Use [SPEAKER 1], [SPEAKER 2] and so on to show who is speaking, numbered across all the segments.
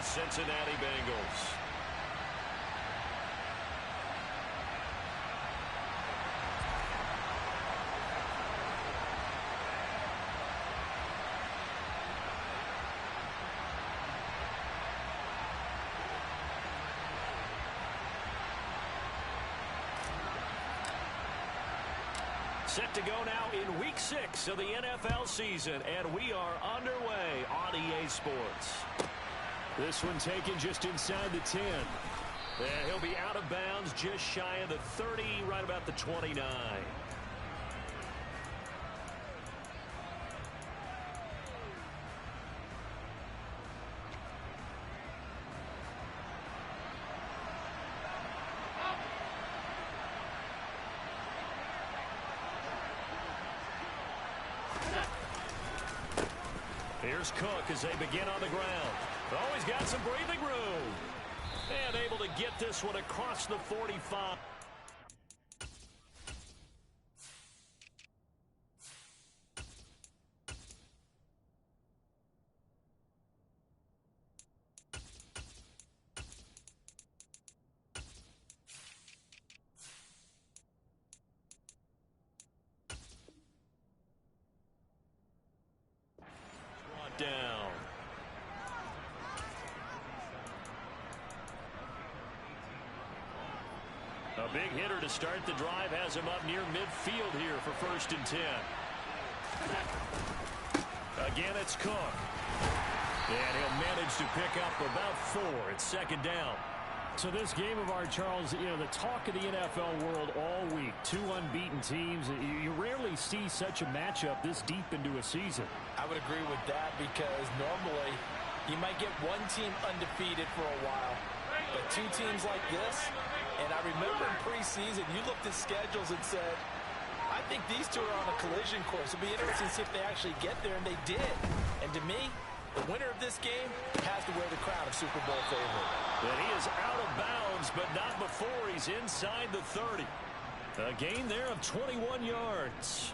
[SPEAKER 1] the Cincinnati Bengals. Set to go now in Week 6 of the NFL season, and we are underway on EA Sports.
[SPEAKER 2] This one taken just inside the 10.
[SPEAKER 1] And he'll be out of bounds just shy of the 30, right about the 29. Here's Cook as they begin on the ground. Always got some breathing room. And able to get this one across the 45. Down. A big hitter to start the drive has him up near midfield here for 1st and 10. Again, it's Cook. And he'll manage to pick up about 4. It's 2nd down.
[SPEAKER 2] So this game of ours, Charles, you know, the talk of the NFL world all week. 2 unbeaten teams. You rarely see such a matchup this deep into a season.
[SPEAKER 3] I would agree with that because normally you might get one team undefeated for a while. But 2 teams like this, and I remember in preseason you looked at schedules and said, I think these 2 are on a collision course. It'll be interesting to see if they actually get there, and they did. And to me, the winner of this game has to wear the crown of Super Bowl favorite.
[SPEAKER 1] And he is out of bounds, but not before he's inside the 30. A gain there of 21 yards.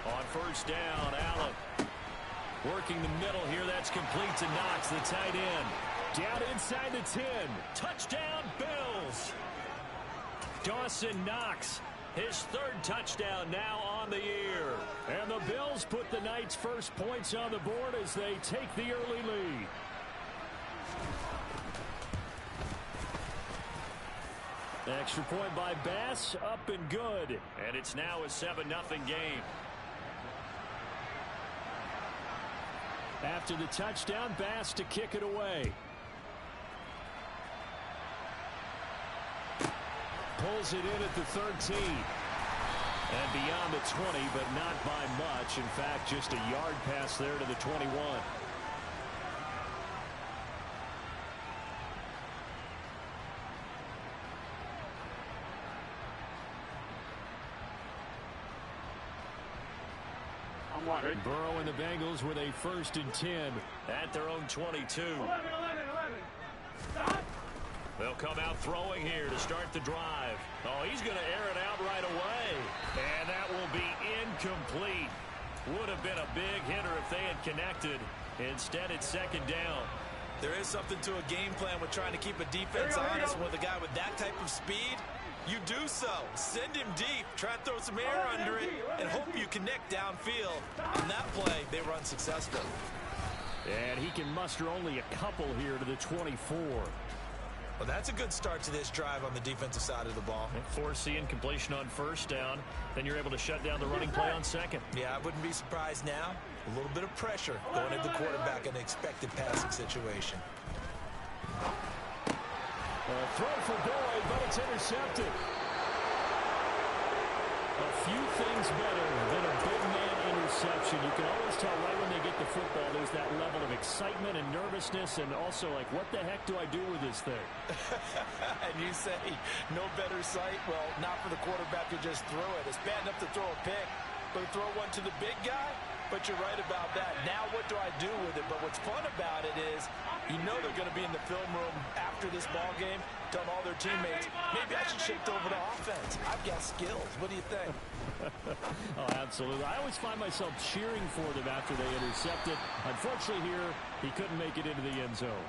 [SPEAKER 1] On 1st down, Allen. Working the middle here. That's complete to Knox, the tight end.
[SPEAKER 2] Down inside the 10.
[SPEAKER 1] Touchdown, Bills. Dawson Knox, his 3rd touchdown now on the year.
[SPEAKER 2] And the Bills put the night's first points on the board as they take the early lead. Extra point by Bass, up and good.
[SPEAKER 1] And it's now a 7-0 game.
[SPEAKER 2] After the touchdown, Bass to kick it away. Pulls it in at the 13. And beyond the 20, but not by much. In fact, just a yard pass there to the 21. Burrow and the Bengals with a 1st and 10
[SPEAKER 1] at their own 22.
[SPEAKER 4] 11. Stop.
[SPEAKER 1] They'll come out throwing here to start the drive. Oh, he's going to air it out right away. And that will be incomplete. Would have been a big hitter if they had connected. Instead, it's 2nd down.
[SPEAKER 3] There is something to a game plan with trying to keep a defense honest with a guy with that type of speed. You do so. Send him deep. Try to throw some air under it and hope you connect downfield. On that play, they were unsuccessful.
[SPEAKER 2] And he can muster only a couple here to the 24.
[SPEAKER 3] Well, that's a good start to this drive on the defensive side of the ball.
[SPEAKER 1] Foreseeing completion on 1st down. Then you're able to shut down the running play on 2nd.
[SPEAKER 3] Yeah, I wouldn't be surprised now. A little bit of pressure going at the quarterback in an expected passing situation.
[SPEAKER 2] Throw for Boyd, but it's intercepted. A few things better than a big man interception. You can always tell right when they get the football, there's that level of excitement and nervousness, and also like, what the heck do I do with this thing?
[SPEAKER 3] And you say, no better sight? Well, not for the quarterback to just throw it. It's bad enough to throw a pick, but to throw one to the big guy, But you're right about that. Now what do I do with it? But what's fun about it is you know they're going to be in the film room after this ball game telling all their teammates, maybe I should shift over to offense. I've got skills. What do you think?
[SPEAKER 2] Oh, absolutely. I always find myself cheering for them after they intercept it. Unfortunately here, he couldn't make it into the end zone.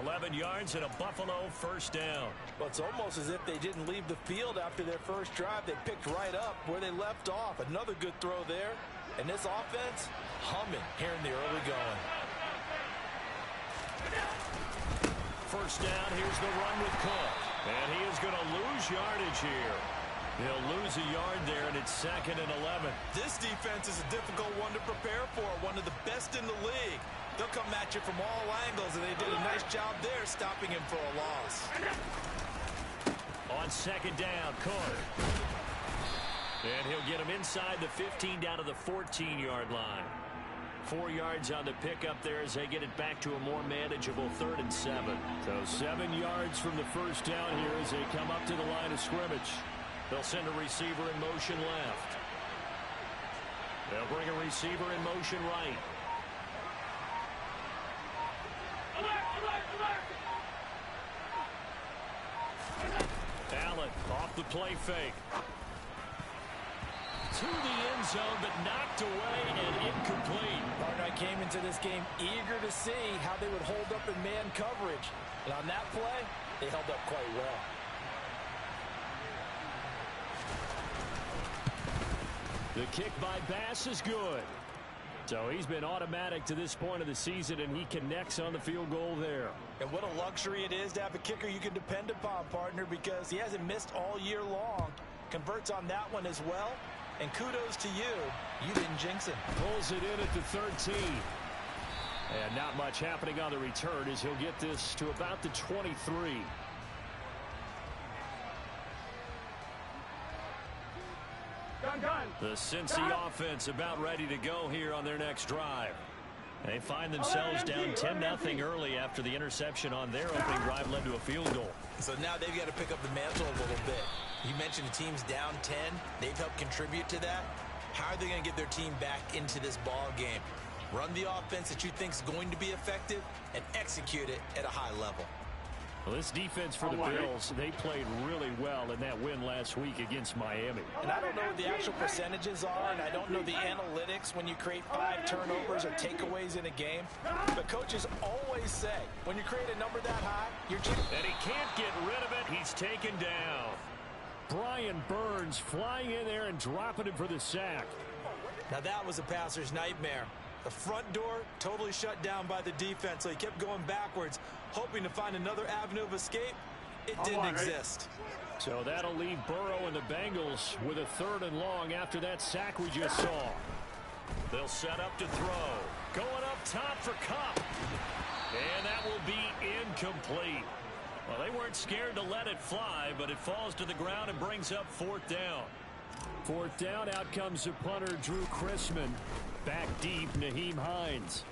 [SPEAKER 1] 11 yards and a Buffalo first down.
[SPEAKER 3] Well, it's almost as if they didn't leave the field after their first drive. They picked right up where they left off. Another good throw there. And this offense, humming here in the early going.
[SPEAKER 1] First down, here's the run with Cook. And he is going to lose yardage here. He'll lose a yard there, and it's 2nd and 11.
[SPEAKER 3] This defense is a difficult one to prepare for, one of the best in the league. They'll come at you from all angles, and they did a nice job there stopping him for a loss.
[SPEAKER 1] On 2nd down, Cook. And he'll get him inside the 15 down to the 14-yard line. 4 yards on the pickup there as they get it back to a more manageable 3rd and 7.
[SPEAKER 2] So 7 yards from the first down here as they come up to the line of scrimmage.
[SPEAKER 1] They'll send a receiver in motion left. They'll bring a receiver in motion right. Allen off the play fake. To the end zone, but knocked away and incomplete.
[SPEAKER 3] Partner came into this game eager to see how they would hold up in man coverage. And on that play, they held up quite well.
[SPEAKER 2] The kick by Bass is good. So he's been automatic to this point of the season, and he connects on the field goal there.
[SPEAKER 3] And what a luxury it is to have a kicker you can depend upon, partner, because he hasn't missed all year long. Converts on that one as well. And kudos to you. You didn't jinx him.
[SPEAKER 2] Pulls it in at the 13. And not much happening on the return as he'll get this to about the 23.
[SPEAKER 1] The Cincy offense about ready to go here on their next drive. They find themselves down 10-0 early after the interception on their opening drive led to a field goal.
[SPEAKER 3] So now they've got to pick up the mantle a little bit. You mentioned the team's down 10. They've helped contribute to that. How are they going to get their team back into this ball game? Run the offense that you think is going to be effective and execute it at a high level.
[SPEAKER 2] Well, this defense for the Bills, they played really well in that win last week against Miami.
[SPEAKER 3] And I don't know what the actual percentages are, and I don't know the analytics when you create 5 turnovers or takeaways in a game. But coaches always say, when you create a number that high, you're just...
[SPEAKER 1] And he can't get rid of it. He's taken down.
[SPEAKER 2] Brian Burns flying in there and dropping him for the sack.
[SPEAKER 3] Now that was a passer's nightmare. The front door totally shut down by the defense, so he kept going backwards, hoping to find another avenue of escape. It didn't exist.
[SPEAKER 2] So that'll leave Burrow and the Bengals with a 3rd and long after that sack we just saw.
[SPEAKER 1] They'll set up to throw. Going up top for Cup. And that will be incomplete. Well, they weren't scared to let it fly, but it falls to the ground and brings up 4th down.
[SPEAKER 2] 4th down, out comes the punter, Drew Chrisman. Back deep, Naheem Hines.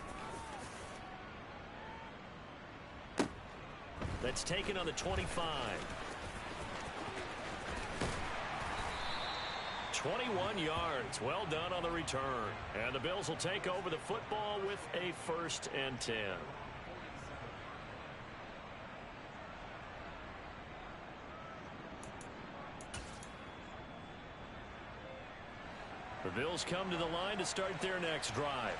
[SPEAKER 1] That's taken on the 25. 21 yards. Well done on the return. And the Bills will take over the football with a 1st and 10. The Bills come to the line to start their next drive.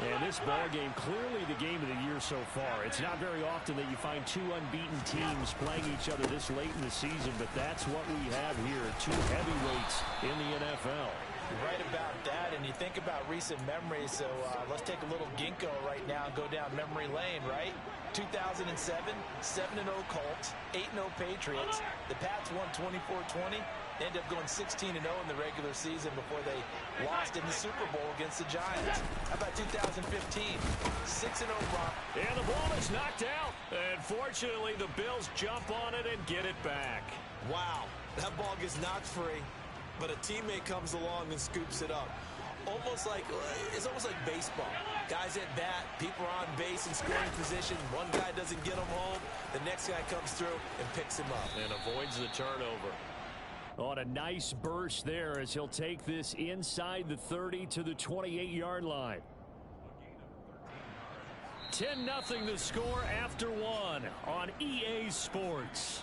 [SPEAKER 2] And this ball game, clearly the game of the year so far. It's not very often that you find 2 unbeaten teams playing each other this late in the season, but that's what we have here, 2 heavyweights in the NFL.
[SPEAKER 3] You're right about that, and you think about recent memories, so let's take a little ginkgo right now and go down memory lane, right? 2007, 7-0 Colts, 8-0 Patriots. The Pats won 24-20. They ended up going 16-0 in the regular season before they lost in the Super Bowl against the Giants. How about 2015? 6-0 Broncos.
[SPEAKER 1] And the ball is knocked out. And fortunately, the Bills jump on it and get it back.
[SPEAKER 3] Wow, that ball gets knocked free, but a teammate comes along and scoops it up. It's almost like baseball. Guys at bat, people are on base in scoring position. One guy doesn't get them home. The next guy comes through and picks him up.
[SPEAKER 1] And avoids the turnover.
[SPEAKER 2] On a nice burst there as he'll take this inside the 30 to the 28-yard line. 10-0 the score after one on EA Sports.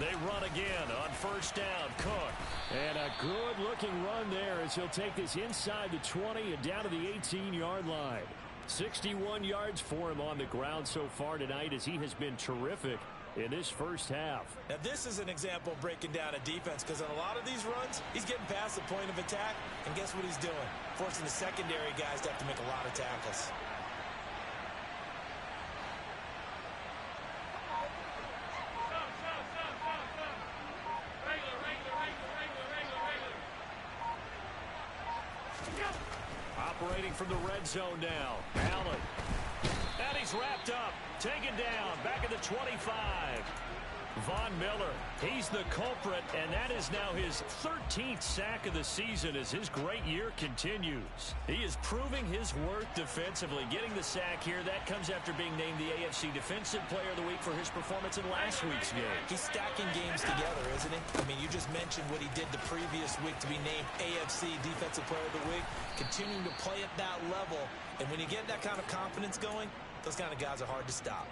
[SPEAKER 2] They run again on first down. Cook. And a good-looking run there as he'll take this inside the 20 and down to the 18-yard line. 61 yards for him on the ground so far tonight as he has been terrific in this first half.
[SPEAKER 3] Now, this is an example of breaking down a defense because on a lot of these runs, he's getting past the point of attack, and guess what he's doing? Forcing the secondary guys to have to make a lot of tackles.
[SPEAKER 1] Operating from the red zone now. Allen. And he's wrapped up. Taken down. Back at the 25. Von Miller. He's the culprit, and that is now his 13th sack of the season as his great year continues. He is proving his worth defensively. Getting the sack here, that comes after being named the AFC Defensive Player of the Week for his performance in last week's game.
[SPEAKER 3] He's stacking games together, isn't he? I mean, you just mentioned what he did the previous week to be named AFC Defensive Player of the Week, continuing to play at that level. And when you get that kind of confidence going, those kind of guys are hard to stop.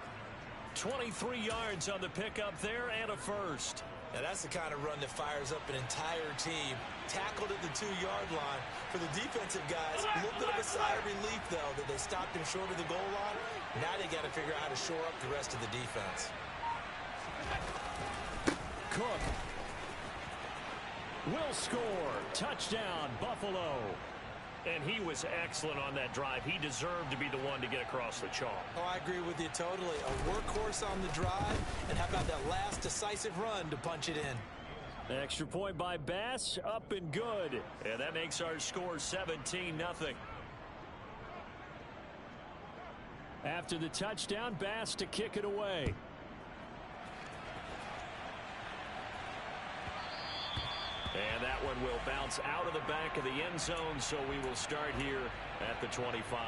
[SPEAKER 1] 23 yards on the pickup there and a first.
[SPEAKER 3] Now that's the kind of run that fires up an entire team. Tackled at the 2-yard line. For the defensive guys, a little bit of a sigh of relief, though, that they stopped him short of the goal line. Now they got to figure out how to shore up the rest of the defense.
[SPEAKER 2] Cook will score. Touchdown, Buffalo.
[SPEAKER 1] And he was excellent on that drive. He deserved to be the one to get across the chalk.
[SPEAKER 3] Oh, I agree with you totally. A workhorse on the drive, and how about that last decisive run to punch it in?
[SPEAKER 2] Extra point by Bass, up and good.
[SPEAKER 1] And that makes our score 17-0.
[SPEAKER 2] After the touchdown, Bass to kick it away.
[SPEAKER 1] And that one will bounce out of the back of the end zone, so we will start here at the 25.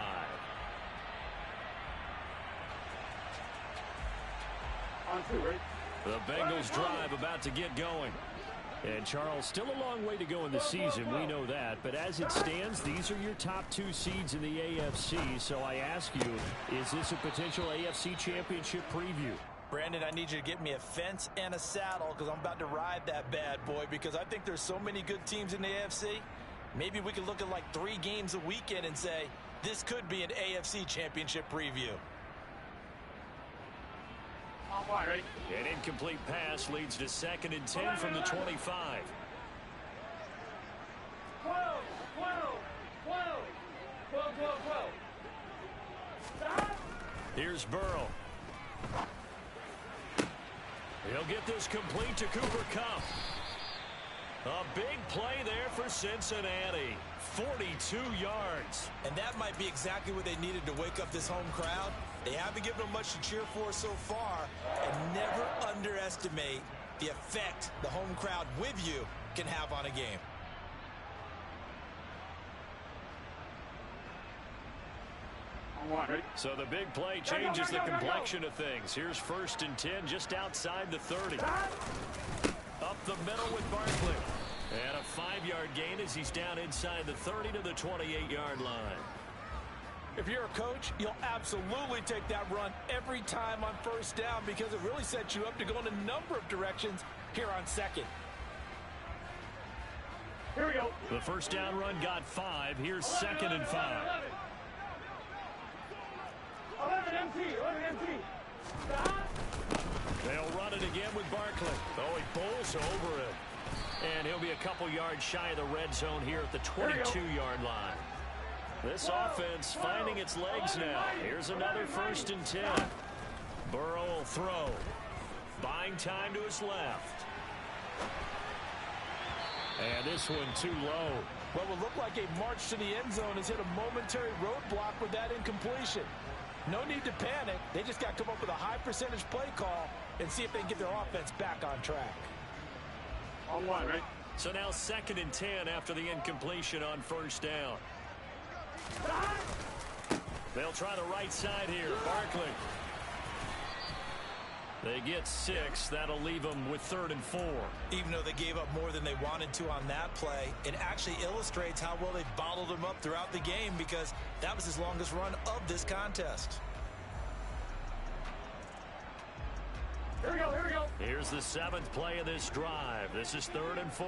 [SPEAKER 1] The Bengals drive about to get going.
[SPEAKER 2] And Charles, still a long way to go in the season, we know that. But as it stands, these are your top two seeds in the AFC. So I ask you, is this a potential AFC championship preview?
[SPEAKER 3] Brandon, I need you to get me a fence and a saddle because I'm about to ride that bad boy because I think there's so many good teams in the AFC. Maybe we could look at like 3 games a weekend and say, this could be an AFC championship preview.
[SPEAKER 1] An incomplete pass leads to 2nd and 10 from the 25.
[SPEAKER 4] 12. Stop.
[SPEAKER 1] Here's Burrow. He'll get this complete to Cooper Kupp. A big play there for Cincinnati. 42 yards.
[SPEAKER 3] And that might be exactly what they needed to wake up this home crowd. They haven't given them much to cheer for so far. And never underestimate the effect the home crowd with you can have on a game.
[SPEAKER 1] So the big play changes the complexion of things. Here's 1st and 10 just outside the 30. Up the middle with Barkley. And a 5-yard gain as he's down inside the 30 to the 28-yard line.
[SPEAKER 3] If you're a coach, you'll absolutely take that run every time on 1st down because it really sets you up to go in a number of directions here on 2nd.
[SPEAKER 4] Here we go.
[SPEAKER 1] The 1st down run got 5. Here's 2nd and 5.
[SPEAKER 4] 11 MT. Stop.
[SPEAKER 1] They'll run it again with Barkley. Oh, he bowls over it. And he'll be a couple yards shy of the red zone here at the 22-yard line. This offense finding its legs now. Here's another 1st and 10. Burrow will throw. Buying time to his left.
[SPEAKER 2] And this one too low.
[SPEAKER 3] What will look like a march to the end zone has hit a momentary roadblock with that incompletion. No need to panic. They just got to come up with a high percentage play call and see if they can get their offense back on track.
[SPEAKER 4] On one, right?
[SPEAKER 1] So now 2nd and 10 after the incompletion on 1st down. They'll try the right side here. Barkley. They get 6. That'll leave them with 3rd and 4.
[SPEAKER 3] Even though they gave up more than they wanted to on that play, it actually illustrates how well they bottled them up throughout the game because that was his longest run of this contest.
[SPEAKER 4] Here we go, here we go.
[SPEAKER 1] Here's the 7th play of this drive. This is 3rd and 4.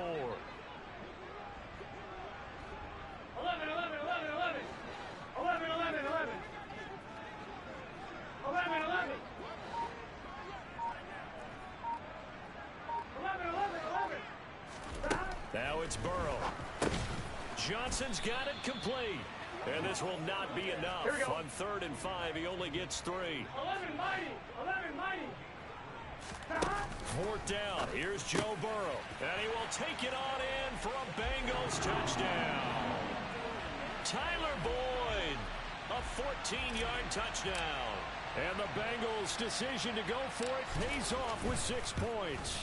[SPEAKER 4] 11, 11, 11, 11. 11, 11, 11. 11, 11. 11, 11, 11.
[SPEAKER 1] Now it's Burrow. Johnson's got it complete. And this will not be enough.
[SPEAKER 4] Here we go.
[SPEAKER 1] On 3rd and 5, he only gets 3.
[SPEAKER 4] 11, mighty. 11, mighty.
[SPEAKER 1] 4th down. Here's Joe Burrow. And he will take it on in for a Bengals touchdown. Tyler Boyd. A 14-yard touchdown.
[SPEAKER 2] And the Bengals' decision to go for it pays off with 6 points.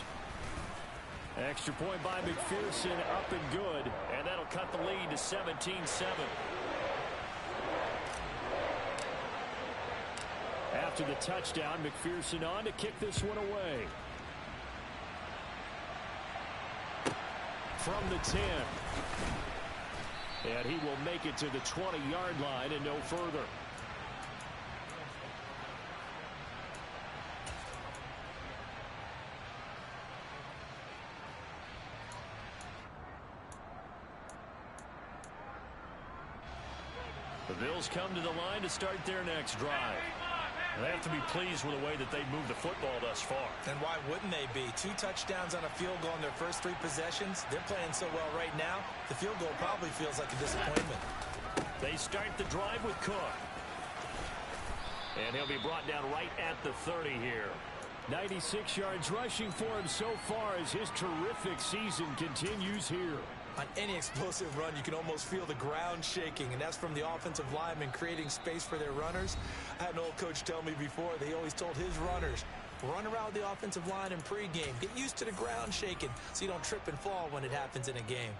[SPEAKER 2] Extra point by McPherson, up and good.
[SPEAKER 1] And that'll cut the lead to 17-7.
[SPEAKER 2] After the touchdown, McPherson on to kick this one away. From the 10. And he will make it to the 20-yard line and no further.
[SPEAKER 1] The Bills come to the line to start their next drive. They have to be pleased with the way that they've moved the football thus far.
[SPEAKER 3] And why wouldn't they be? 2 touchdowns on a field goal in their first 3 possessions. They're playing so well right now, the field goal probably feels like a disappointment.
[SPEAKER 1] They start the drive with Cook. And he'll be brought down right at the 30 here.
[SPEAKER 2] 96 yards rushing for him so far as his terrific season continues here.
[SPEAKER 3] On any explosive run, you can almost feel the ground shaking, and that's from the offensive linemen creating space for their runners. I had an old coach tell me before, they always told his runners, run around the offensive line in pregame. Get used to the ground shaking so you don't trip and fall when it happens in a game.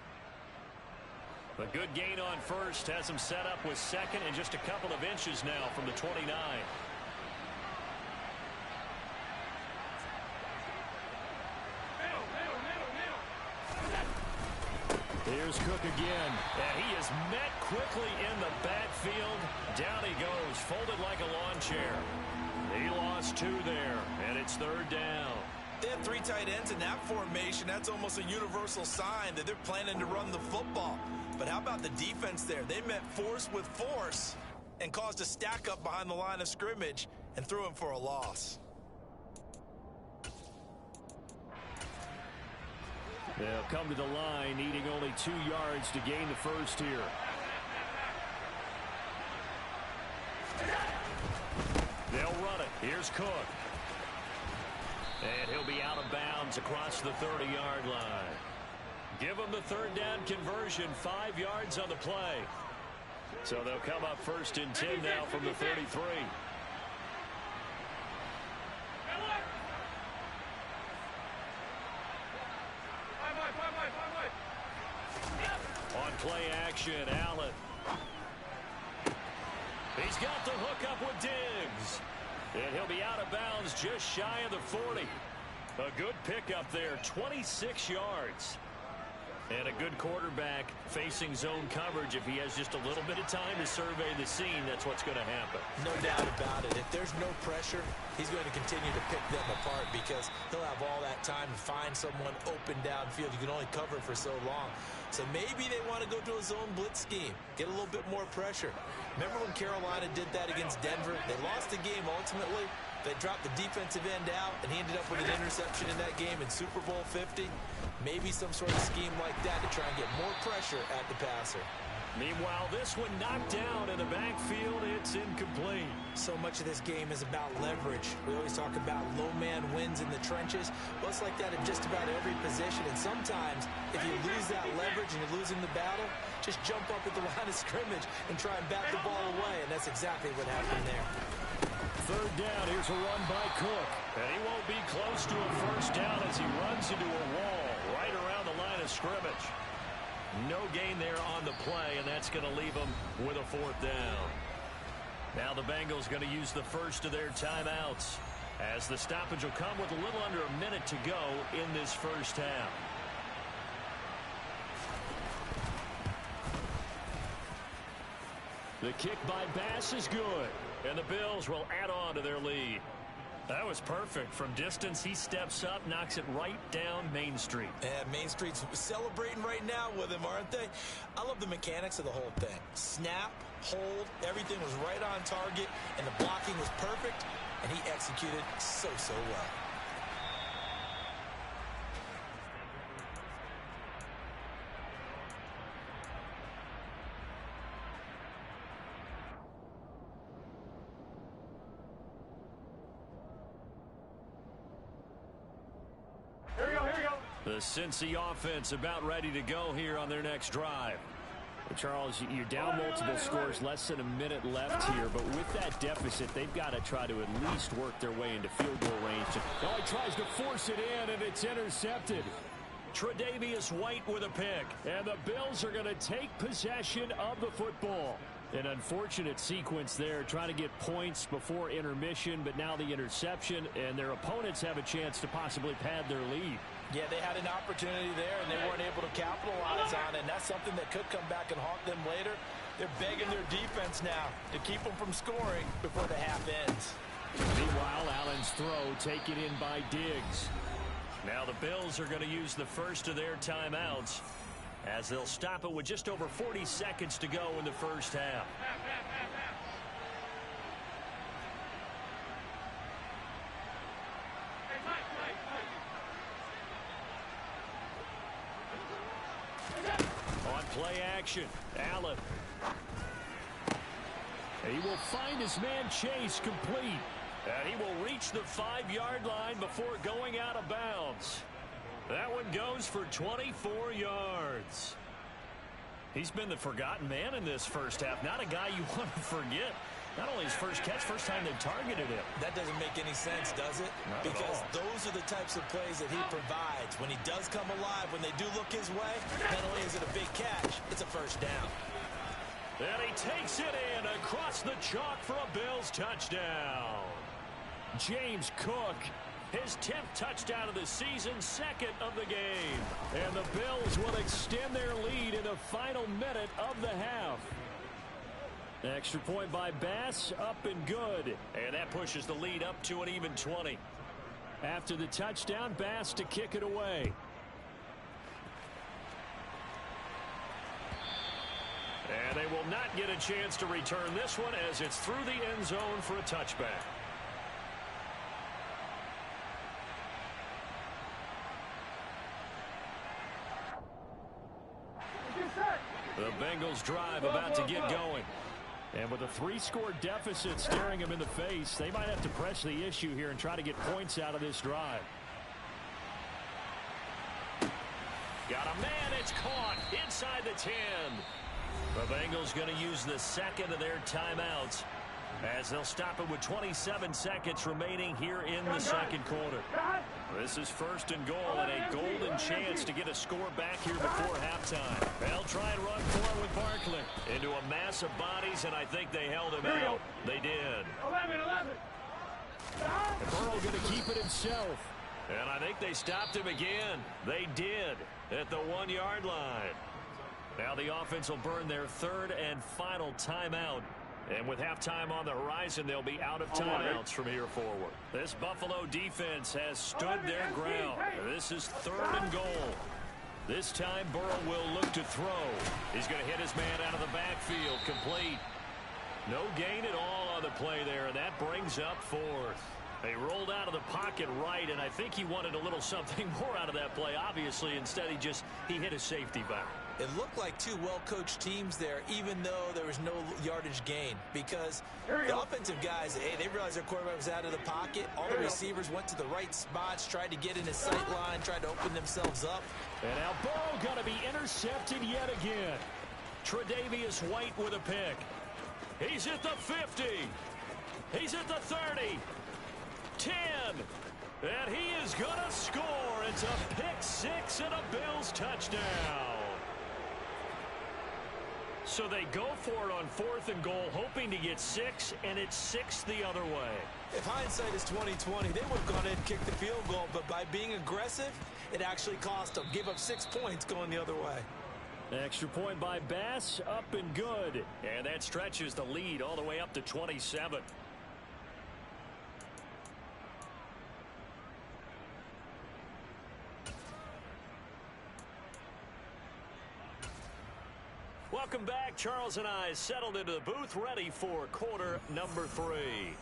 [SPEAKER 1] A good gain on 1st has him set up with 2nd and just a couple of inches now from the 29.
[SPEAKER 2] Here's Cook again.
[SPEAKER 1] And he is met quickly in the backfield. Down he goes, folded like a lawn chair. He lost 2 there, and it's 3rd down.
[SPEAKER 3] They have 3 tight ends in that formation. That's almost a universal sign that they're planning to run the football. But how about the defense there? They met force with force and caused a stack up behind the line of scrimmage and threw him for a loss.
[SPEAKER 2] They'll come to the line, needing only 2 yards to gain the 1st here.
[SPEAKER 1] They'll run it. Here's Cook. And he'll be out of bounds across the 30-yard line. Give them the 3rd down conversion, 5 yards on the play. So they'll come up 1st and 10 now from the 33. On play action, Allen. He's got the hook up with Diggs. And he'll be out of bounds just shy of the 40. A good pickup there, 26 yards. And a good quarterback facing zone coverage. If he has just a little bit of time to survey the scene, that's what's going to happen.
[SPEAKER 3] No doubt about it. If there's no pressure, he's going to continue to pick them apart because he'll have all that time to find someone open downfield. You can only cover for so long. So maybe they want to go to a zone blitz scheme, get a little bit more pressure. Remember when Carolina did that against Denver? They lost the game ultimately. They dropped the defensive end out, and he ended up with an interception in that game in Super Bowl 50. Maybe some sort of scheme like that to try and get more pressure at the passer.
[SPEAKER 1] Meanwhile, this one knocked down in the backfield. It's incomplete.
[SPEAKER 3] So much of this game is about leverage. We always talk about low man wins in the trenches. Well, it's like that in just about every position. And sometimes, if you lose that leverage and you're losing the battle, just jump up at the line of scrimmage and try and bat the ball away. And that's exactly what happened there.
[SPEAKER 2] Third down. Here's a run by Cook.
[SPEAKER 1] And he won't be close to a first down as he runs into a wall right around the line of scrimmage. No gain there on the play, and that's going to leave them with a fourth down. Now the Bengals going to use the first of their timeouts, as the stoppage will come with a little under a minute to go in this first half.
[SPEAKER 2] The kick by Bass is good,
[SPEAKER 1] and the Bills will add on to their lead. That was perfect. From distance, he steps up, knocks it right down Main Street.
[SPEAKER 3] And Main Street's celebrating right now with him, aren't they? I love the mechanics of the whole thing. Snap, hold, everything was right on target, and the blocking was perfect, and he executed so well.
[SPEAKER 1] The Cincy offense about ready to go here on their next drive.
[SPEAKER 2] Well, Charles, you're down multiple scores, less than a minute left here, but with that deficit, they've got to try to at least work their way into field goal range.
[SPEAKER 1] Oh, he tries to force it in, and it's intercepted. Tre'Davious White with a pick.
[SPEAKER 2] And the Bills are going to take possession of the football. An unfortunate sequence there, trying to get points before intermission, but now the interception, and their opponents have a chance to possibly pad their lead.
[SPEAKER 3] Yeah, they had an opportunity there, and they weren't able to capitalize on it, and that's something that could come back and haunt them later. They're begging their defense now to keep them from scoring before the half ends.
[SPEAKER 2] Meanwhile, Allen's throw taken in by Diggs.
[SPEAKER 1] Now the Bills are going to use the first of their timeouts, as they'll stop it with just over 40 seconds to go in the first half. On play action, Allen.
[SPEAKER 2] He will find his man Chase complete.
[SPEAKER 1] And he will reach the 5-yard line before going out of bounds. That one goes for 24 yards. He's been the forgotten man in this first half. Not a guy you want to forget. Not only his first catch, first time they targeted him.
[SPEAKER 3] That doesn't make any sense, does it?
[SPEAKER 1] Not
[SPEAKER 3] because
[SPEAKER 1] at all.
[SPEAKER 3] Those are the types of plays that he provides. When he does come alive, when they do look his way, not only is it a big catch, it's a first down.
[SPEAKER 1] And he takes it in across the chalk for a Bills touchdown.
[SPEAKER 2] James Cook,
[SPEAKER 1] his 10th touchdown of the season, second of the game.
[SPEAKER 2] And the Bills will extend their lead in the final minute of the half. Extra point by Bass, up and good.
[SPEAKER 1] And that pushes the lead up to an even 20.
[SPEAKER 2] After the touchdown, Bass to kick it away.
[SPEAKER 1] And they will not get a chance to return this one as it's through the end zone for a touchback. The Bengals drive about to get going.
[SPEAKER 2] And with a 3-score deficit staring them in the face, they might have to press the issue here and try to get points out of this drive.
[SPEAKER 1] Got a man, it's caught inside the 10. The Bengals going to use the second of their timeouts as they'll stop it with 27 seconds remaining here in the second quarter. This is first and goal, and a golden chance to get a score back here before halftime. They'll try and run for it with Barkley into a mass of bodies, and I think they held him out. They did.
[SPEAKER 4] 11.
[SPEAKER 2] And Burrow going to keep it himself.
[SPEAKER 1] And I think they stopped him again. They did at the 1-yard line. Now the offense will burn their third and final timeout. And with halftime on the horizon, they'll be out of timeouts from here forward. This Buffalo defense has stood their ground. This is third and goal. This time, Burrow will look to throw. He's going to hit his man out of the backfield, complete. No gain at all on the play there, and that brings up fourth. They rolled out of the pocket right, and I think he wanted a little something more out of that play, obviously. Instead, he hit his safety back.
[SPEAKER 3] It looked like two well-coached teams there, even though there was no yardage gain. Because the offensive guys, they realized their quarterback was out of the pocket. All the receivers went to the right spots, tried to get in his sight line, tried to open themselves up.
[SPEAKER 2] And now Burrow going to be intercepted yet again.
[SPEAKER 1] Tre'Davious White with a pick. He's at the 50. He's at the 30. 10. And he is going to score. It's a pick six and a Bills touchdown. So they go for it on 4th and goal, hoping to get 6, and it's 6 the other way.
[SPEAKER 3] If hindsight is 20/20, they would have gone ahead and kicked the field goal, but by being aggressive, it actually cost them. Gave up 6 points going the other way.
[SPEAKER 2] Extra point by Bass, up and good.
[SPEAKER 1] And that stretches the lead all the way up to 27. Welcome back. Charles and I settled into the booth, ready for quarter number 3.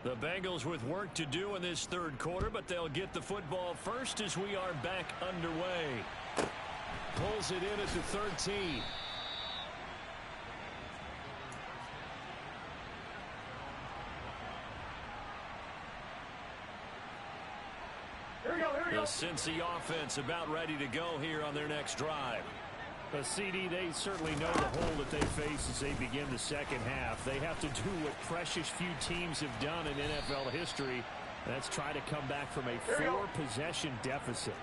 [SPEAKER 1] The Bengals with work to do in this third quarter, but they'll get the football first as we are back underway.
[SPEAKER 2] Pulls it in at the 13.
[SPEAKER 1] The Cincy offense about ready to go here on their next drive.
[SPEAKER 2] A CD, they certainly know the hole that they face as they begin the second half. They have to do what precious few teams have done in NFL history. That's try to come back from a 4-possession deficit.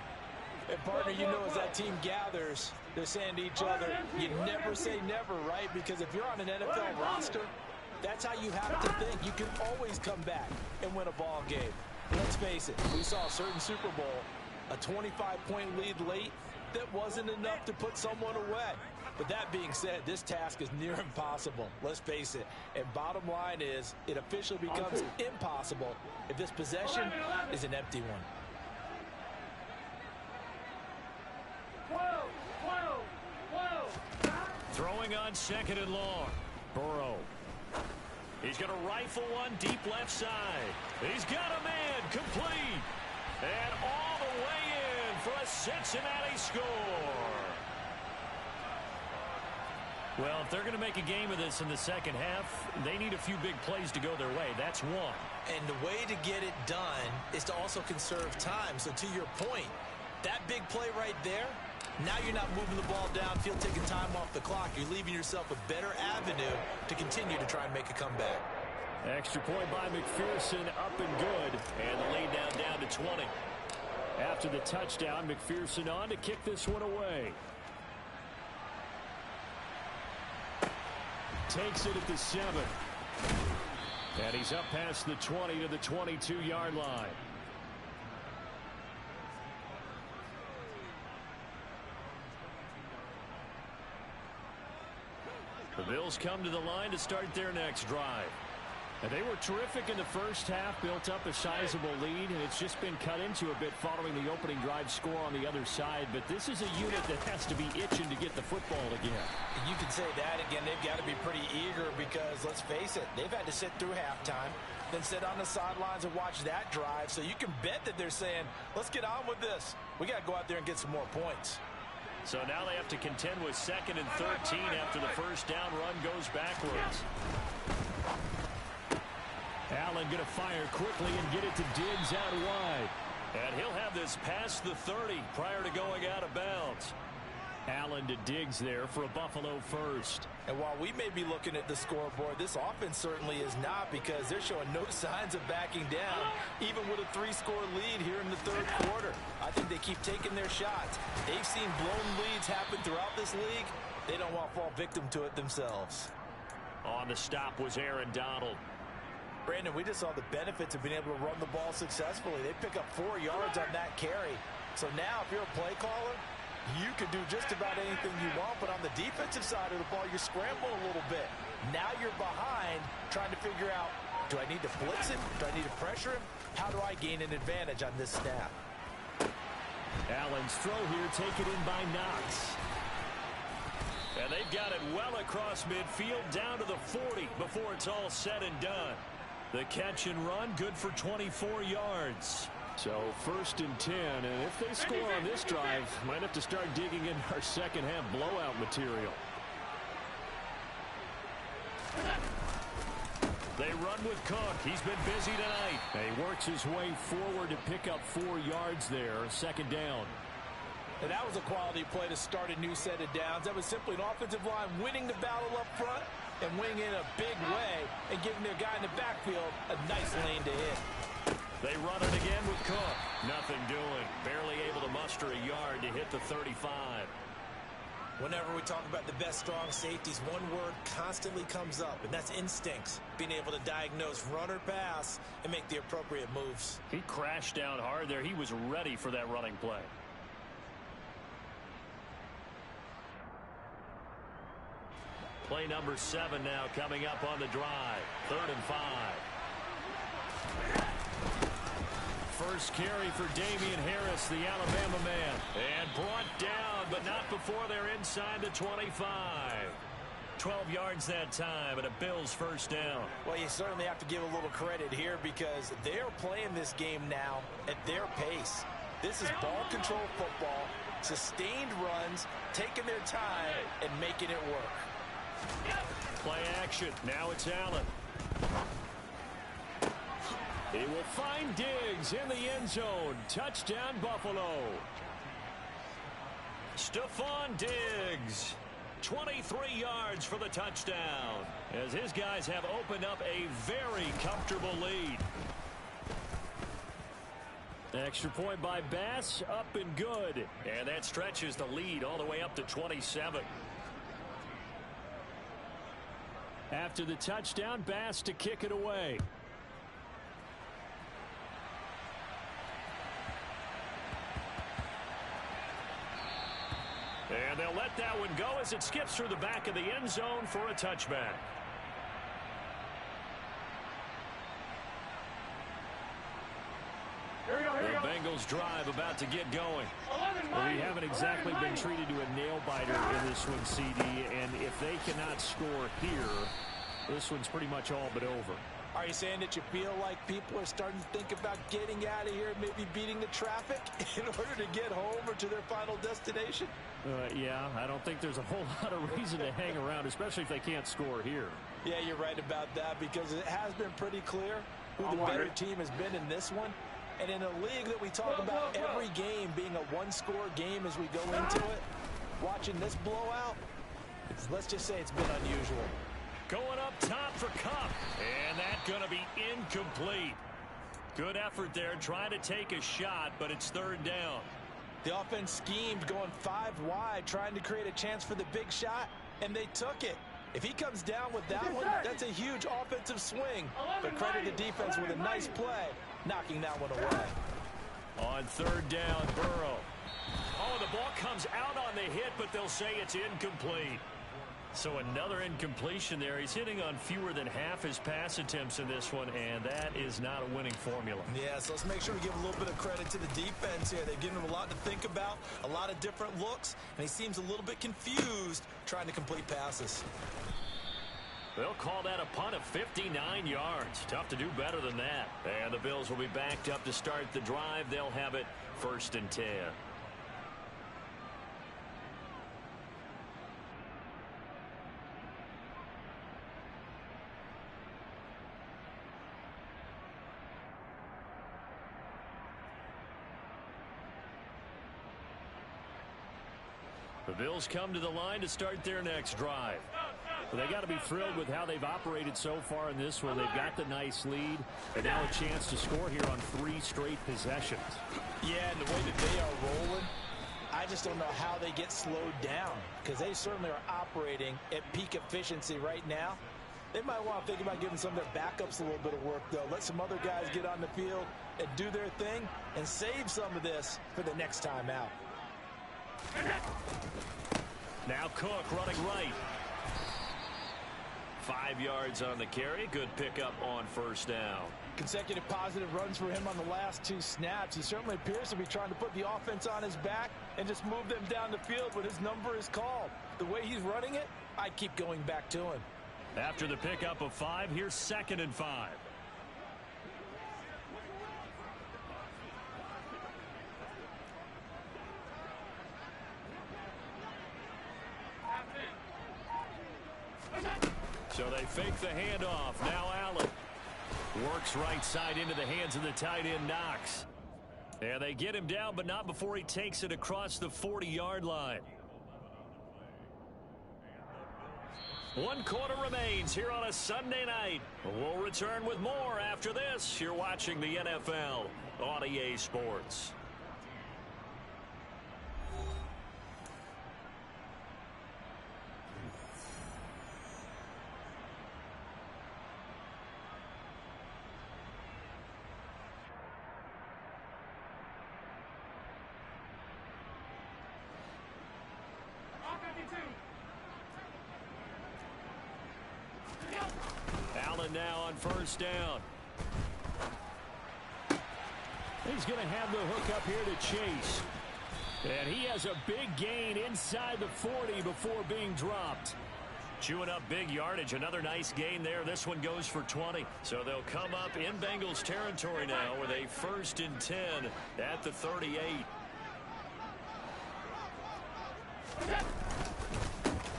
[SPEAKER 3] And partner, you know, as that team gathers, they're saying to each other, you never say never, right? Because if you're on an NFL roster, that's how you have to think. You can always come back and win a ball game. Let's face it, we saw a certain Super Bowl, a 25-point lead late, that wasn't enough to put someone away. But that being said, this task is near impossible. Let's face it. And bottom line is, it officially becomes impossible if this possession is an empty one.
[SPEAKER 1] Throwing on 2nd and long. Burrow. He's going to rifle one deep left side. He's got a man complete. And all the way in for a Cincinnati score. Well, if they're going to make a game of this in the second half, they need a few big plays to go their way. That's one.
[SPEAKER 3] And the way to get it done is to also conserve time. So to your point, that big play right there, now you're not moving the ball downfield, taking time off the clock. You're leaving yourself a better avenue to continue to try and make a comeback.
[SPEAKER 2] Extra point by McPherson, up and good.
[SPEAKER 1] And the lead down to 20.
[SPEAKER 2] After the touchdown, McPherson on to kick this one away. Takes it at the 7. And he's up past the 20 to the 22-yard line.
[SPEAKER 1] The Bills come to the line to start their next drive.
[SPEAKER 2] And they were terrific in the first half, built up a sizable lead, and it's just been cut into a bit following the opening drive score on the other side. But this is a unit that has to be itching to get the football again.
[SPEAKER 3] You can say that again. They've got to be pretty eager because, let's face it, they've had to sit through halftime, then sit on the sidelines and watch that drive. So you can bet that they're saying, let's get on with this. We got to go out there and get some more points.
[SPEAKER 1] So now they have to contend with 2nd and 13 after the first down run goes backwards.
[SPEAKER 2] Allen going to fire quickly and get it to Diggs out wide.
[SPEAKER 1] And he'll have this past the 30 prior to going out of bounds.
[SPEAKER 2] Allen to Diggs there for a Buffalo first.
[SPEAKER 3] And while we may be looking at the scoreboard, this offense certainly is not, because they're showing no signs of backing down, even with a 3-score lead here in the third quarter. I think they keep taking their shots. They've seen blown leads happen throughout this league. They don't want to fall victim to it themselves.
[SPEAKER 1] On the stop was Aaron Donald.
[SPEAKER 3] Brandon, we just saw the benefits of being able to run the ball successfully. They pick up 4 yards on that carry. So now, if you're a play caller, you can do just about anything you want, but on the defensive side of the ball, you're scrambling a little bit. Now you're behind, trying to figure out, do I need to blitz him? Do I need to pressure him? How do I gain an advantage on this snap?
[SPEAKER 2] Allen's throw here taken in by Knox.
[SPEAKER 1] And they've got it well across midfield down to the 40 before it's all said and done. The catch and run, good for 24 yards.
[SPEAKER 2] So 1st and 10, and if they score on this drive, might have to start digging in our second half blowout material.
[SPEAKER 1] They run with Cook. He's been busy tonight.
[SPEAKER 2] And he works his way forward to pick up 4 yards there, 2nd down.
[SPEAKER 3] And that was a quality play to start a new set of downs. That was simply an offensive line winning the battle up front and winning in a big way and giving their guy in the backfield a nice lane to hit.
[SPEAKER 1] They run it again with Cook. Nothing doing. Barely able to muster a yard to hit the 35.
[SPEAKER 5] Whenever we talk about the best strong safeties, one word constantly comes up, and that's instincts. Being able to diagnose run or pass and make the appropriate moves.
[SPEAKER 1] He crashed down hard there. He was ready for that running play. Play number 7 now coming up on the drive. 3rd and 5. First carry for Damian Harris, the Alabama man. And brought down, but not before they're inside the 25. 12 yards that time, and a Bills first down.
[SPEAKER 5] Well, you certainly have to give a little credit here because they're playing this game now at their pace. This is ball control football, sustained runs, taking their time, and making it work.
[SPEAKER 1] Play action. Now it's Allen. He will find Diggs in the end zone. Touchdown, Buffalo. Stephon Diggs. 23 yards for the touchdown, as his guys have opened up a very comfortable lead.
[SPEAKER 2] Extra point by Bass, up and good.
[SPEAKER 1] And that stretches the lead all the way up to 27.
[SPEAKER 2] After the touchdown, Bass to kick it away.
[SPEAKER 1] And they'll let that one go as it skips through the back of the end zone for a touchback. The Bengals drive about to get going.
[SPEAKER 2] Well, we haven't exactly been treated to a nail-biter in this one, CD, and if they cannot score here, this one's pretty much all but over.
[SPEAKER 3] Are you saying that you feel like people are starting to think about getting out of here, maybe beating the traffic in order to get home or to their final destination?
[SPEAKER 2] Yeah, I don't think there's a whole lot of reason to hang around, especially if they can't score here.
[SPEAKER 3] Yeah, you're right about that because it has been pretty clear who the better team has been in this one. And in a league that we talk about every game being a one-score game as we go into it, watching this blowout, let's just say it's been unusual.
[SPEAKER 1] Going up top for Cup. And that's going to be incomplete. Good effort there trying to take a shot, but it's 3rd down.
[SPEAKER 3] The offense schemed going 5 wide, trying to create a chance for the big shot, and they took it. If he comes down with that one, that's a huge offensive swing. But credit the defense with a nice play, knocking that one away.
[SPEAKER 1] On 3rd down, Burrow. Oh, the ball comes out on the hit, but they'll say it's incomplete. So another incompletion there. He's hitting on fewer than half his pass attempts in this one, and that is not a winning formula.
[SPEAKER 5] Yeah, so let's make sure we give a little bit of credit to the defense here. They've given him a lot to think about, a lot of different looks, and he seems a little bit confused trying to complete passes.
[SPEAKER 1] They'll call that a punt of 59 yards. Tough to do better than that. And the Bills will be backed up to start the drive. They'll have it 1st and 10. The Bills come to the line to start their next drive.
[SPEAKER 2] Well, they got to be thrilled with how they've operated so far in this one. They've got the nice lead, and now a chance to score here on 3 straight possessions.
[SPEAKER 3] Yeah, and the way that they are rolling, I just don't know how they get slowed down because they certainly are operating at peak efficiency right now. They might want to think about giving some of their backups a little bit of work, though. Let some other guys get on the field and do their thing and save some of this for the next time out.
[SPEAKER 1] Now Cook running right. 5 yards on the carry. Good pickup on 1st down.
[SPEAKER 3] Consecutive positive runs for him on the last 2 snaps. He certainly appears to be trying to put the offense on his back and just move them down the field when his number is called. The way he's running it, I keep going back to him.
[SPEAKER 1] After the pickup of 5, here's 2nd and 5. So they fake the handoff. Now Allen works right side into the hands of the tight end Knox. And they get him down, but not before he takes it across the 40-yard line. 1 quarter remains here on a Sunday night. We'll return with more after this. You're watching the NFL on EA Sports. Allen now on first down.
[SPEAKER 2] He's going to have the hook up here to Chase. And he has a big gain inside the 40 before being dropped.
[SPEAKER 1] Chewing up big yardage. Another nice gain there. This one goes for 20. So they'll come up in Bengals territory now with a 1st and 10 at the 38.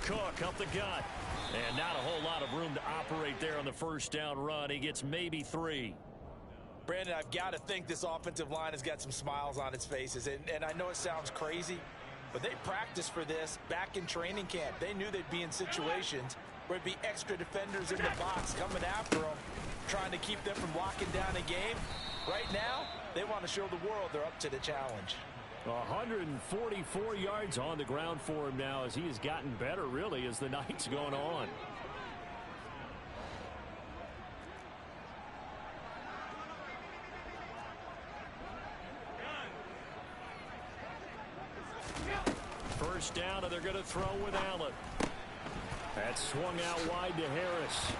[SPEAKER 1] Cook up the gut. And not a whole lot of room to operate there on the first down run. He gets maybe 3.
[SPEAKER 5] Brandon, I've got to think this offensive line has got some smiles on its faces. And I know it sounds crazy, but they practiced for this back in training camp. They knew they'd be in situations where it'd be extra defenders in the box coming after them, trying to keep them from locking down a game. Right now, they want to show the world they're up to the challenge.
[SPEAKER 2] 144 yards on the ground for him now as he has gotten better, really, as the night's going on.
[SPEAKER 1] First down, and they're going to throw with Allen.
[SPEAKER 2] That swung out wide to Harris.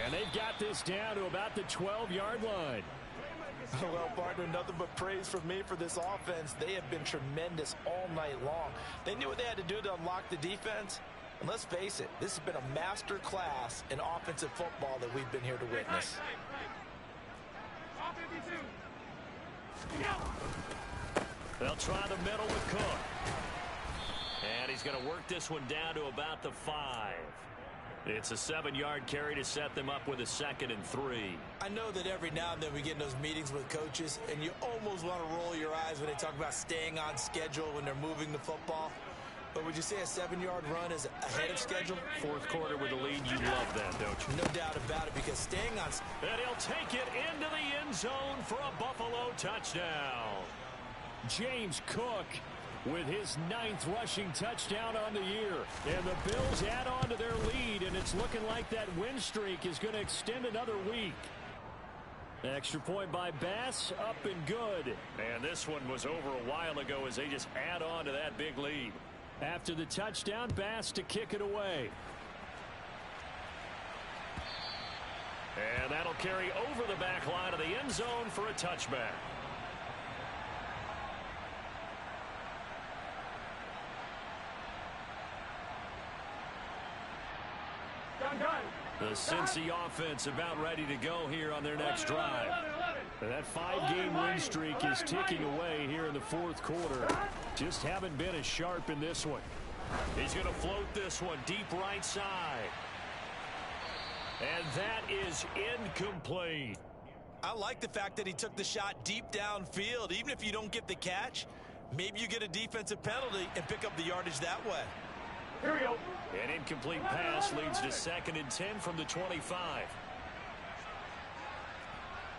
[SPEAKER 2] And they've got this down to about the 12-yard line.
[SPEAKER 5] Well, partner, nothing but praise from me for this offense. They have been tremendous all night long. They knew what they had to do to unlock the defense. And let's face it, this has been a master class in offensive football that we've been here to witness.
[SPEAKER 1] They'll try the middle with Cook. And he's going to work this one down to about the 5. It's a 7-yard carry to set them up with a 2nd and 3.
[SPEAKER 5] I know that every now and then we get in those meetings with coaches, and you almost want to roll your eyes when they talk about staying on schedule when they're moving the football. But would you say a 7-yard run is ahead of schedule?
[SPEAKER 1] 4th quarter with the lead, you love that, don't you?
[SPEAKER 5] No doubt about it, because staying on...
[SPEAKER 1] And he'll take it into the end zone for a Buffalo touchdown.
[SPEAKER 2] James Cook with his 9th rushing touchdown on the year. And the Bills add on to their lead, and it's looking like that win streak is going to extend another week. Extra point by Bass, up and good.
[SPEAKER 1] And this one was over a while ago as they just add on to that big lead.
[SPEAKER 2] After the touchdown, Bass to kick it away.
[SPEAKER 1] And that'll carry over the back line of the end zone for a touchback. The Cincy offense about ready to go here on their next drive.
[SPEAKER 2] That 5-game win streak is ticking away here in the 4th quarter. Just haven't been as sharp in this one.
[SPEAKER 1] He's going to float this one deep right side. And that is incomplete.
[SPEAKER 5] I like the fact that he took the shot deep downfield. Even if you don't get the catch, maybe you get a defensive penalty and pick up the yardage that way.
[SPEAKER 4] Here we go.
[SPEAKER 1] An incomplete pass leads to 2nd and 10 from the 25.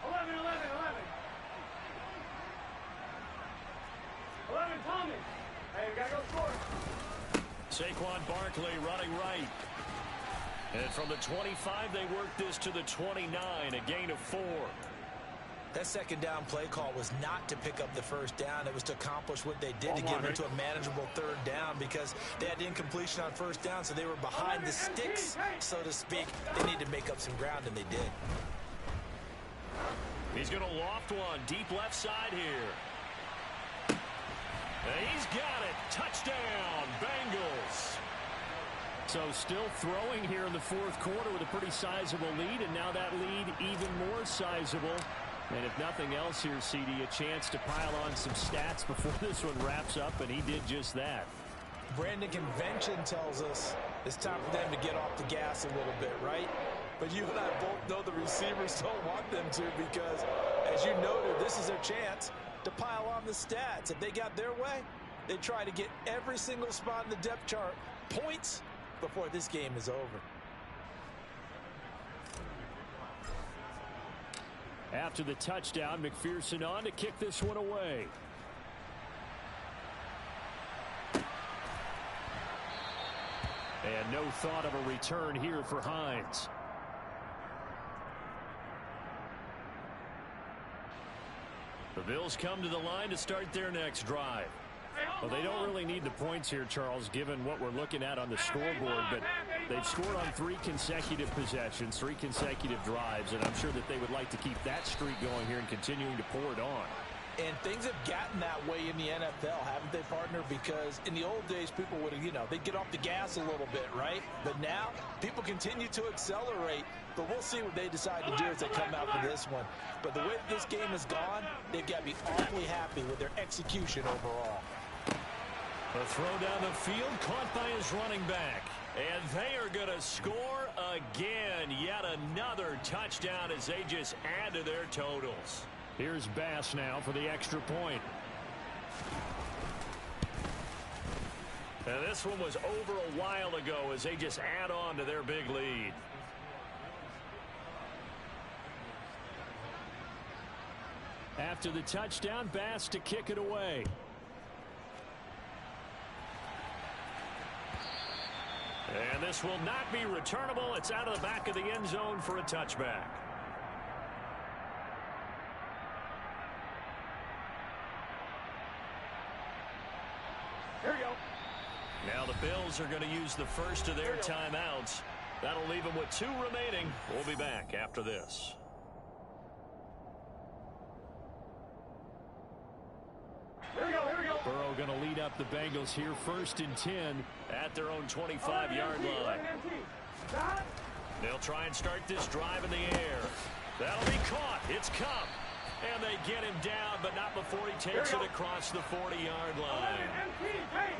[SPEAKER 4] 11, 11, 11. 11, Tommy. Hey, we got to go score.
[SPEAKER 1] Saquon Barkley running right. And from the 25, they work this to the 29, a gain of 4.
[SPEAKER 5] That 2nd down play call was not to pick up the 1st down. It was to accomplish what they did to get them to a manageable 3rd down because they had incompletion on 1st down, so they were behind the sticks, so to speak. They need to make up some ground, and they did.
[SPEAKER 1] He's going to loft one deep left side here. And he's got it. Touchdown, Bengals.
[SPEAKER 2] So still throwing here in the 4th quarter with a pretty sizable lead, and now that lead even more sizable. And if nothing else here, CD, a chance to pile on some stats before this one wraps up, and he did just that.
[SPEAKER 5] Brandon, convention tells us it's time for them to get off the gas a little bit, right? But you and I both know the receivers don't want them to because, as you noted, this is their chance to pile on the stats. If they got their way, they try to get every single spot in the depth chart points before this game is over.
[SPEAKER 2] After the touchdown, McPherson on to kick this one away. And no thought of a return here for Hines. The Bills come to the line to start their next drive. Well, they don't really need the points here, Charles, given what we're looking at on the scoreboard, but they've scored on 3 consecutive possessions, 3 consecutive drives, and I'm sure that they would like to keep that streak going here and continuing to pour it on.
[SPEAKER 5] And things have gotten that way in the NFL, haven't they, partner? Because in the old days, people would have, they'd get off the gas a little bit, right? But now, people continue to accelerate, but we'll see what they decide to do as they come out for this one. But the way that this game has gone, they've got to be awfully happy with their execution overall.
[SPEAKER 1] A throw down the field, caught by his running back. And they are going to score again. Yet another touchdown as they just add to their totals.
[SPEAKER 2] Here's Bass now for the extra point.
[SPEAKER 1] And this one was over a while ago as they just add on to their big lead.
[SPEAKER 2] After the touchdown, Bass to kick it away.
[SPEAKER 1] And this will not be returnable. It's out of the back of the end zone for a touchback.
[SPEAKER 4] Here we go.
[SPEAKER 1] Now the Bills are going to use the first of their timeouts. That'll leave them with 2 remaining. We'll be back after this.
[SPEAKER 4] Here we go. Here we go.
[SPEAKER 2] Burrow going to lead up the Bengals here, 1st and 10
[SPEAKER 1] at their own 25-yard line. They'll try and start this drive in the air. That'll be caught. It's Cup. And they get him down, but not before he takes it across the 40-yard line.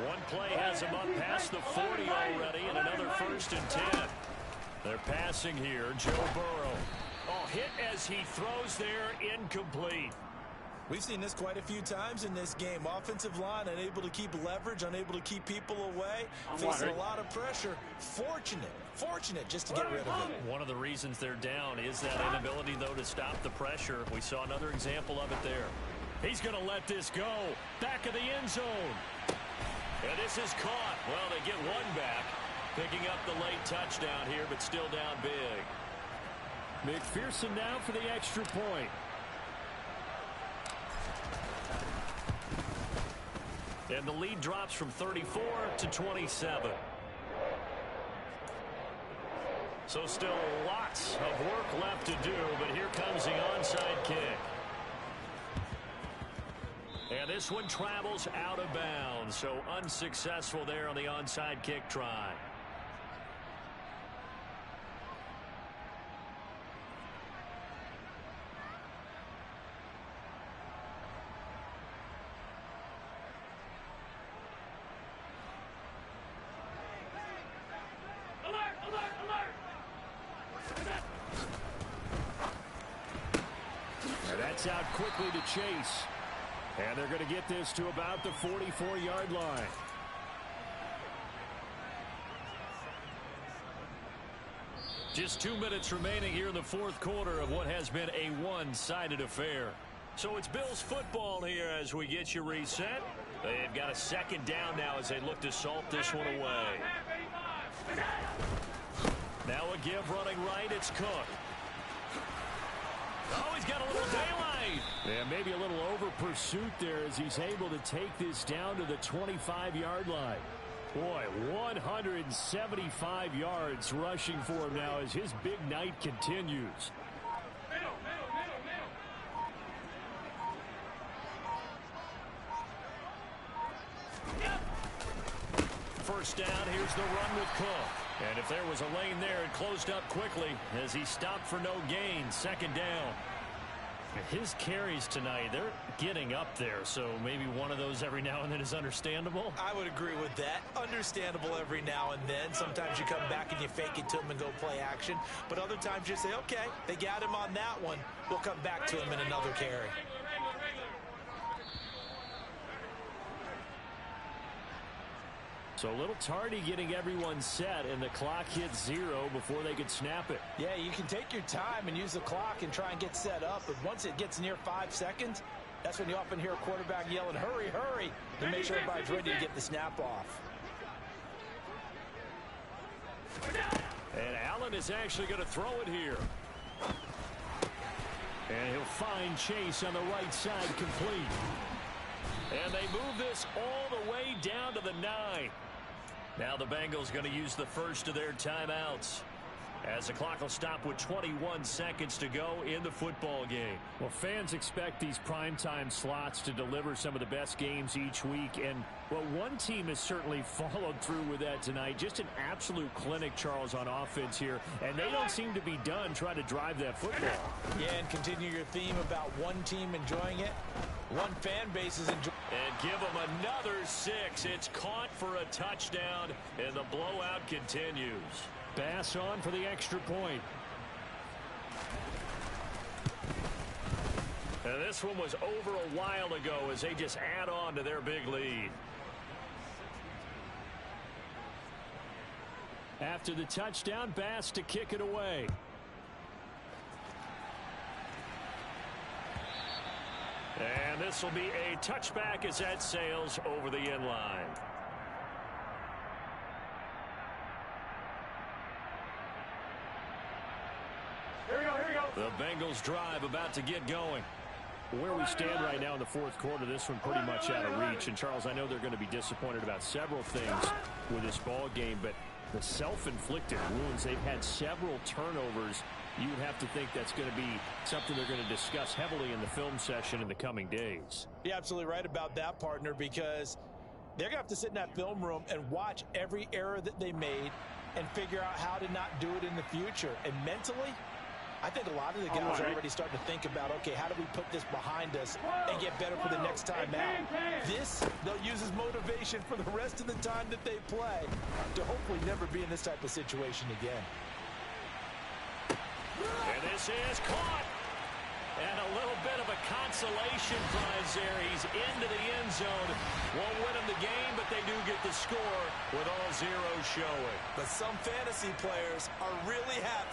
[SPEAKER 1] One play has him up past the 40 already, and another 1st and 10. They're passing here. Joe Burrow. Oh, hit as he throws there, incomplete.
[SPEAKER 5] We've seen this quite a few times in this game. Offensive line unable to keep leverage, unable to keep people away, facing a lot of pressure. Fortunate just to get rid of it.
[SPEAKER 1] One of the reasons they're down is that inability, though, to stop the pressure. We saw another example of it there. He's going to let this go. Back of the end zone. And this is caught. Well, they get one back. Picking up the late touchdown here, but still down big.
[SPEAKER 2] McPherson now for the extra point.
[SPEAKER 1] And the lead drops from 34 to 27. So still lots of work left to do, but here comes the onside kick. And this one travels out of bounds, so unsuccessful there on the onside kick try.
[SPEAKER 2] That's out quickly to Chase. And they're going to get this to about the 44-yard line.
[SPEAKER 1] Just 2 minutes remaining here in the 4th quarter of what has been a one-sided affair. So it's Bills football here as we get you reset. They've got a 2nd down now as they look to salt this one away. Now a give running right. It's Cook. Oh, he's got a little daylight.
[SPEAKER 2] Yeah, maybe a little over pursuit there as he's able to take this down to the 25-yard line. Boy, 175 yards rushing for him now as his big night continues.
[SPEAKER 1] First down, here's the run with Cook. And if there was a lane there, it closed up quickly as he stopped for no gain. 2nd down.
[SPEAKER 2] His carries tonight, they're getting up there, so maybe one of those every now and then is understandable.
[SPEAKER 5] I would agree with that. Understandable every now and then. Sometimes you come back and you fake it to him and go play action. But other times you say, okay, they got him on that one. We'll come back to him in another carry.
[SPEAKER 2] So a little tardy getting everyone set, and the clock hits 0 before they could snap it.
[SPEAKER 5] Yeah, you can take your time and use the clock and try and get set up, but once it gets near 5 seconds, that's when you often hear a quarterback yelling, hurry, hurry, to make sure everybody's ready to get the snap off.
[SPEAKER 2] And Allen is actually going to throw it here. And he'll find Chase on the right side, complete. And they move this all the way down to the 9. Now the Bengals going to use the first of their timeouts, as the clock will stop with 21 seconds to go in the football game. Well, fans expect these primetime slots to deliver some of the best games each week. And, well, one team has certainly followed through with that tonight. Just an absolute clinic, Charles, on offense here. And they don't seem to be done trying to drive that football.
[SPEAKER 5] Yeah, and continue your theme about one team enjoying it. One fan base is enjoying.
[SPEAKER 1] And give them another 6. It's caught for a touchdown, and the blowout continues.
[SPEAKER 2] Bass on for the extra point.
[SPEAKER 1] And this one was over a while ago as they just add on to their big lead.
[SPEAKER 2] After the touchdown, Bass to kick it away.
[SPEAKER 1] And this will be a touchback as that sails over the end line.
[SPEAKER 4] Here we go, here we go.
[SPEAKER 1] The Bengals drive about to get going.
[SPEAKER 2] Where we stand right now in the fourth quarter, this one pretty much out of reach. And, Charles, I know they're going to be disappointed about several things with this ball game, but the self-inflicted wounds, they've had several turnovers. You would have to think that's going to be something they're going to discuss heavily in the film session in the coming days.
[SPEAKER 5] You're absolutely right about that, partner, because they're going to have to sit in that film room and watch every error that they made and figure out how to not do it in the future. And mentally, I think a lot of the guys are already starting to think about, okay, how do we put this behind us and get better for the next time out? This, they'll use as motivation for the rest of the time that they play to hopefully never be in this type of situation again.
[SPEAKER 1] And this is caught. And a little bit of a consolation prize there. He's into the end zone. Won't win him the game, but they do get the score with all zeros showing.
[SPEAKER 5] But some fantasy players are really happy